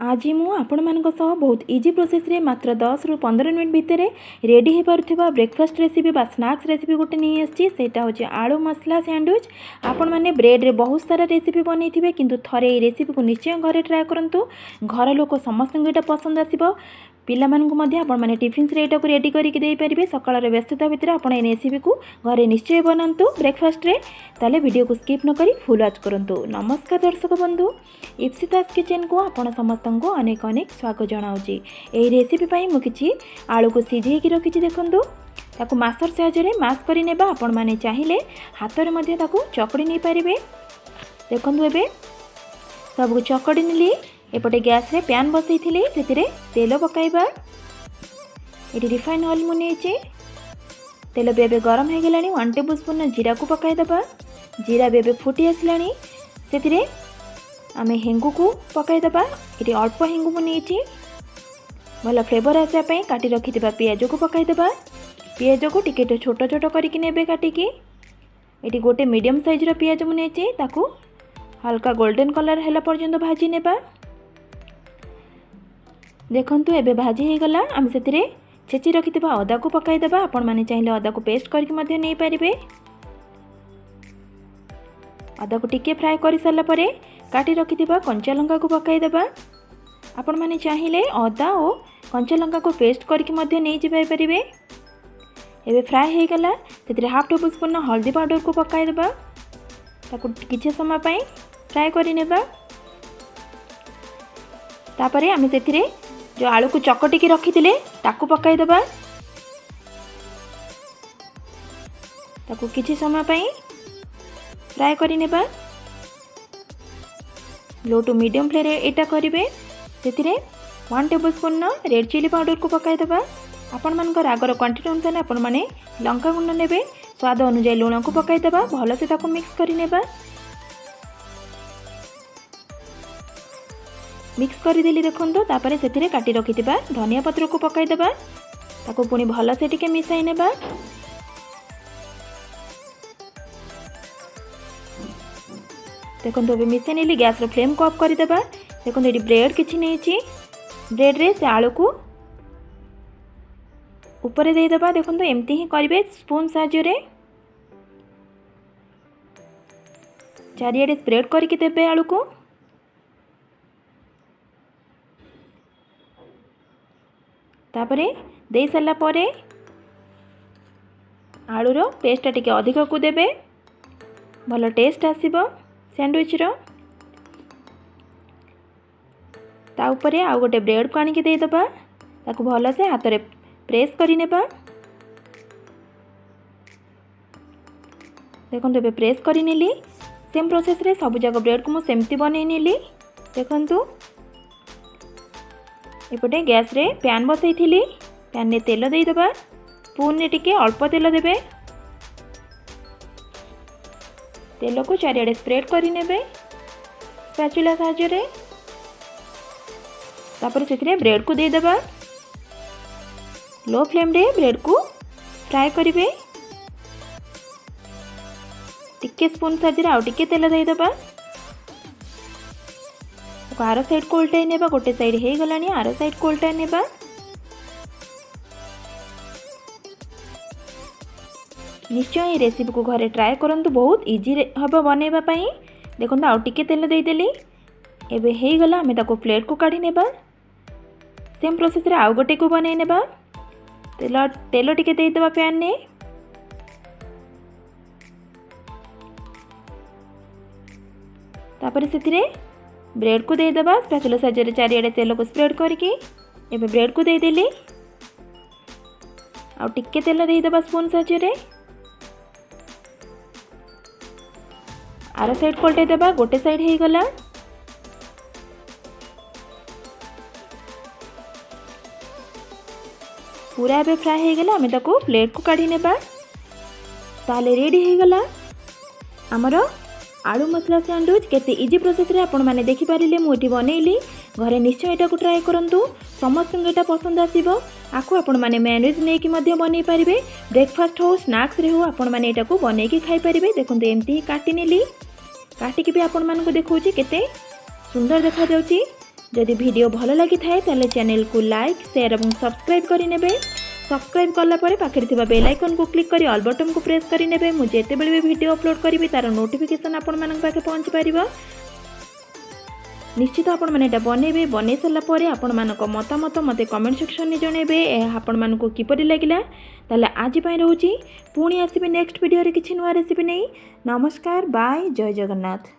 आज मु आपण मानक सह बहुत इजी प्रोसेस रे मात्र 10 रु 15 मिनट भितर रेडी हो पारुथिबा ब्रेकफास्ट रेसिपी बा स्नैक्स रेसिपी गोटे नहीं आछि। सेटा होछि आलू मसला सैंडविच। आपण माने ब्रेड रे बहुत सारा रेसिपी बनैथिबे किंतु थरे ए रेसिपी को निश्चय घरे ट्राई करंतु। घर लोक समस्त एटा पसंद आसीबो। पिला मानकु मध्ये आपण माने टिफिन्स रे एटा को रेडी करिक देई परिबे। सकाळ रे व्यस्तता भितर आपण ए रेसिपी को घरे निश्चय बनांतु ब्रेकफास्ट रे। ताले वीडियो को स्किप न करी फुल वॉच करंतु। नमस्कार दर्शक बंधु, इप्सिता किचन को आपण समस्त को अनेक अनेक स्वागत जनाऊँगी। यही रेसिपी पाई मु किछि आलू को सिझेकी रखिछि। देखंतु ताकू मासर साहाय्य मास करि नेबा। आपण माने चाहिले हाथ रे मध्ये ताकू चकड़ी नै परिबे। देखंतु एबे सब को चकड़ी नेली। एपटे गैस रे पैन बसैथिली, सेतिरे तेल पकाइबा। एटी रिफाइन ऑयल मु नेछि। तेल बेबे गरम हे गेलानी। 1 टेबलस्पून जीरा को पकाइ दबा। जीरा बेबे फुटी आसलानी। सेतिरे आमे हिंगु को पकाइ दबा। एटी अल्प हिंगु मु नेछि। भला फ्लेवर आसे पई काटी रखिथिबा पियाज को पकाइ दबा। पियाज को टिके छोट छोट करिकि नेबे काटिकी। एटी गोटे मीडियम साइज रो पियाज मु नेछि। ताकू हल्का गोल्डन कलर हैला पर्यंत भाजी नेबा। देखंतु एबे भाजी हे गला। आम सेतिरे छेची रखिथिबा अदा को पकाइ दबा। आपण माने चाहिले अदा को पेस्ट करके मध्ये नै परिबे। अदा को टिके फ्राई करि सारला परे काटी रखिथिबा कंचा लंका को पकाइ दबा। आपण माने चाहिले अदा और कंचा लंका को पेस्ट करके मध्ये नै जिबाई परिबे। एबे फ्राई हे गला। सेतिरे हाफ टेबलस्पून हल्दी पाउडर को पकाइ दबा। ताकू किछि समय पई फ्राई करि नेबा। तापरे आमे सेतिरे जो आलू को चकटी की रखिथिले ताकू पकाइ दबा। ताकू किछि समय पई फ्राई करि नेबा। लो टू मीडियम फ्लेम रे एटा करिवे। सेतिरे 1 टेबलस्पून रेड चिली पाउडर को पकाइ दबा। आपण मानकर रागर क्वांटिटी अनुसार आपण माने लंका गुंड नेबे। स्वाद अनुसार लूण को पकाइ दबा। भलो से ताकू मिक्स करि नेबा। मिक्स कर देली। देखंतु तापरे सेतिरे काटी रखिथिबा धनिया पत्र को पकाइ दबा। ताकू पुनी भलो से टिके मिसाइ नेबा। देखंतु बे मिसाइ नेली। गैस रो फ्लेम को ऑफ करि दबा। देखंतु एडी ब्रेड किछि नेछि। ब्रेड रे से आलू को ऊपर दे दबा। देखंतु एम्ति ही करिवे। स्पून साहाय्य रे चारियाडे स्प्रेड करके देबे आलू को। तापरे दे सारा परे आलू रो पेस्ट टिके अधिक को देबे। भलो टेस्ट आसीबो सैंडविच रो। ता ऊपरे आ गोटे ब्रेड को आनिके दे दबा। ताकू भलो से हाथ रे प्रेस करि नेबा। देखंतु बे प्रेस करि नेली। सेम प्रोसेस रे सब जाक ब्रेड को मु सेमती बनै नेली। देखंतु एपटे गैस रे पैन बसई थिली। पैन रे तेल दे दबा। स्पून रे टिके अल्प तेल देबे। तेल को चारियाडे स्प्रेड करि नेबे स्पैचुला साहाय्य रे। तापर सेथिरे ब्रेड को दे दबा। लो फ्लेम रे ब्रेड को फ्राई करिवे। टिके स्पून साहाय्य रे आ टिके तेल दे दबा। आर साइड को उल्टाई नेबा। गोटे side hey Galani. Are side को उल्टाई नेबा। निश्चय रेसिपी को घरे ट्राई करंतु। बहुत इजी हबो बनेबा पई। देखंतु आ टिके तेल दे देली। एबे हे गला। हमें ताको प्लेट को काढी नेबा। सेम प्रोसेस रे आ गोटे को बनै नेबा। तेल टिके दे देबा पैन ने। तापर सेतिरे ब्रेड को दे दबा। स्पैचुला साहाय्य रे चारियाडे तेल को स्प्रेड करके एबे ब्रेड को दे देली। आ टिके तेल दे दबा स्पून साहाय्य रे। आर साइड को उल्टाई दबा। गोटे साइड हे गला। पूरा एबे फ्राई हे गला। हमें ताको प्लेट को काढी नेबा। ताले रेडी हे गला हमरो आलू मसला सैंडविच। केते इजी प्रोसेस रे आपण माने देखि पारिले मु एठी बनैली। घरे निश्चय एटा को ट्राई करंतु। समस्त एटा पसंद आसीबो। आकु आपण माने मैनेज नै कि मध्ये बनै परिबे। ब्रेकफास्ट हो स्नैक्स रे हो आपण माने एटा को बनै कि खाइ परिबे। देखंतु एम्ति काटी नेली। काटी कि भी आपण मान को देखौची केते सुंदर देखा जाउची। जदि वीडियो भल लगी थाए ताले चैनल को लाइक शेयर और सब्सक्राइब करेंगे। सब्सक्राइब कलापर पाखे थिबा बेल आइकन को क्लिक करी ऑल बटन को प्रेस करेंगे। मुझे जेतेबेले भी वीडियो अपलोड करी तार नोटिफिकेशन आपण मानक पाखे पहुंची पारिबो। निश्चित आपण मैंने बनइबे बनई सारा पर आपण मानक मतामत मते कमेंट सेक्शन में जनइबे आपण मानक किपरि लागिला। ताले आज पई रहूची पुणी आसीबे नेक्स्ट वीडियो रे किछि नुवा रेसिपी नै। नमस्कार बाय जय जगन्नाथ।